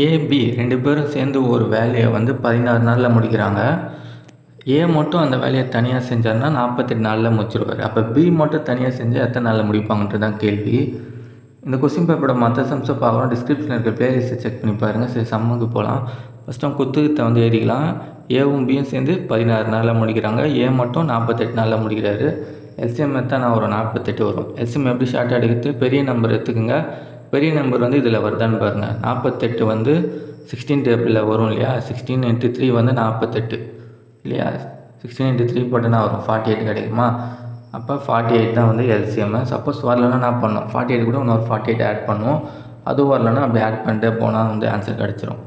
AB 2 பேரும் சேர்ந்து ஒரு வேலையை வந்து 16 நாளில் முடிக்கிறாங்க. ஏ மட்டும் அந்த வேலையை தனியாக செஞ்சாருன்னா 48 நாளில் முடிச்சிருவார். அப்போ பி மட்டும் தனியாக செஞ்சால் எத்தனை நாளில் முடிப்பாங்கன்றது தான் கேள்வி. இந்த கொஸ்டின் பேப்பரோட மற்ற சம்ஸை பார்க்கலாம். டிஸ்கிரிப்ஷனில் இருக்க பிளேலிஸ்ட்டை செக் பண்ணி பாருங்கள். சரி, சம்முக்கு போகலாம். ஃபஸ்ட்டு குத்துக்கிட்ட வந்து எழுதிக்கலாம். ஏவும் பியும் சேர்ந்து 16 நாளில் முடிக்கிறாங்க. ஏ மட்டும் 48 நாளில் முடிக்கிறாரு. எல்சிஎம் எடுத்தால் நான் ஒரு 48 வரும். எல்சிஎம் எப்படி ஷார்ட்டாக எடுக்கிறது? பெரிய நம்பர் எடுத்துக்கோங்க. பெரிய நம்பர் வந்து இதில் வருதான்னு பாருங்கள். 48 வந்து 16 டேபிளில் வரும் இல்லையா? 16 × 3 வந்து 48 இல்லையா? 16 × 3 போட்டோன்னா வரும் 48 கிடைக்குமா? அப்போ 48 தான் வந்து எல்சிஎம். சப்போஸ் வரலன்னா நான் பண்ணோம் 48 கூட இன்னொரு 48 ஆட் பண்ணுவோம். அதுவும் வரலன்னா அப்படி ஆட் பண்ணிட்டே போனால் வந்து ஆன்சர் கிடச்சிரும்.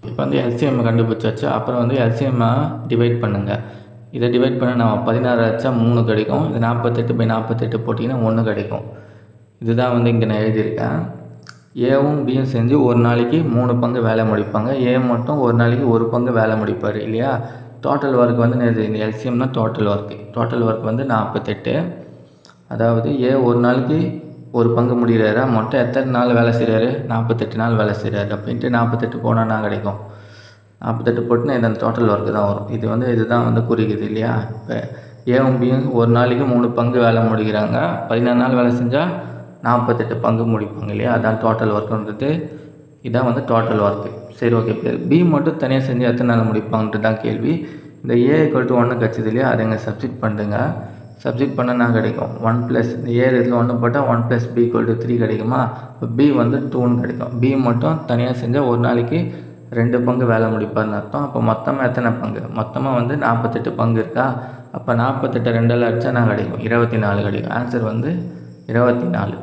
இப்போ வந்து எல்சிஎம் கண்டுபிடிச்சாச்சு. அப்புறம் வந்து எல்சிஎம்மை டிவைட் பண்ணுங்கள். இதை டிவைட் பண்ண நான் 16 அடித்தா 3 கிடைக்கும். இது 48/48 போட்டிங்கன்னா 1 கிடைக்கும். இதுதான் வந்து இங்கே நான் எழுதியிருக்கேன். ஏவும் பியும் செஞ்சு ஒரு நாளைக்கு 3 பங்கு வேலை முடிப்பாங்க. ஏ மட்டும் ஒரு நாளைக்கு 1 பங்கு வேலை முடிப்பார் இல்லையா? டோட்டல் ஒர்க் வந்து இந்த எல்சிஎம் தான் டோட்டல் ஒர்க்கு. டோட்டல் ஒர்க் வந்து 48. அதாவது ஏ ஒரு நாளைக்கு 1 பங்கு முடிகிறாரா? மொத்தம் எத்தனை நாள் வேலை செய்கிறாரு? 48 நாள் வேலை செய்கிறாரு. அப்படின்ட்டு 48 போனால் என்ன கிடைக்கும்? 48 போட்டுன்னா இந்த டோட்டல் ஒர்க்கு தான் வரும். இதுதான் வந்து குறிக்குது இல்லையா? இப்போ ஏவும் பியும் ஒரு நாளைக்கு 3 பங்கு வேலை முடிக்கிறாங்க. 16 நாள் வேலை செஞ்சால் 48 பங்கு முடிப்பாங்க இல்லையா? அதான் டோட்டல் ஒர்க்குன்றது. இதான் வந்து டோட்டல் ஒர்க்கு. சரி, ஓகே. பி மட்டும் தனியாக செஞ்சு எத்தனை நாள் முடிப்பாங்கன்றது தான் கேள்வி. இந்த ஏ = 1 கிடச்சிது இல்லையா? அதை இங்கே சப்ஸ்டிட் பண்ணுங்க. சப்ஸ்டிட் பண்ணால் என்ன கிடைக்கும்? 1 + இந்த ஏ இதில் 1 போட்டால் 1 + b = 3 கிடைக்குமா? இப்போ பி வந்து 2ன்னு கிடைக்கும். பி மட்டும் தனியாக செஞ்சால் ஒரு நாளைக்கு 2 பங்கு வேலை முடிப்பார்னு அர்த்தம். அப்போ மொத்தமாக எத்தனை பங்கு? மொத்தமாக வந்து 48 பங்கு இருக்கா? அப்போ 48 2ஆல் அடித்தா என்ன கிடைக்கும்? 24 கிடைக்கும். ஆன்சர் வந்து 24.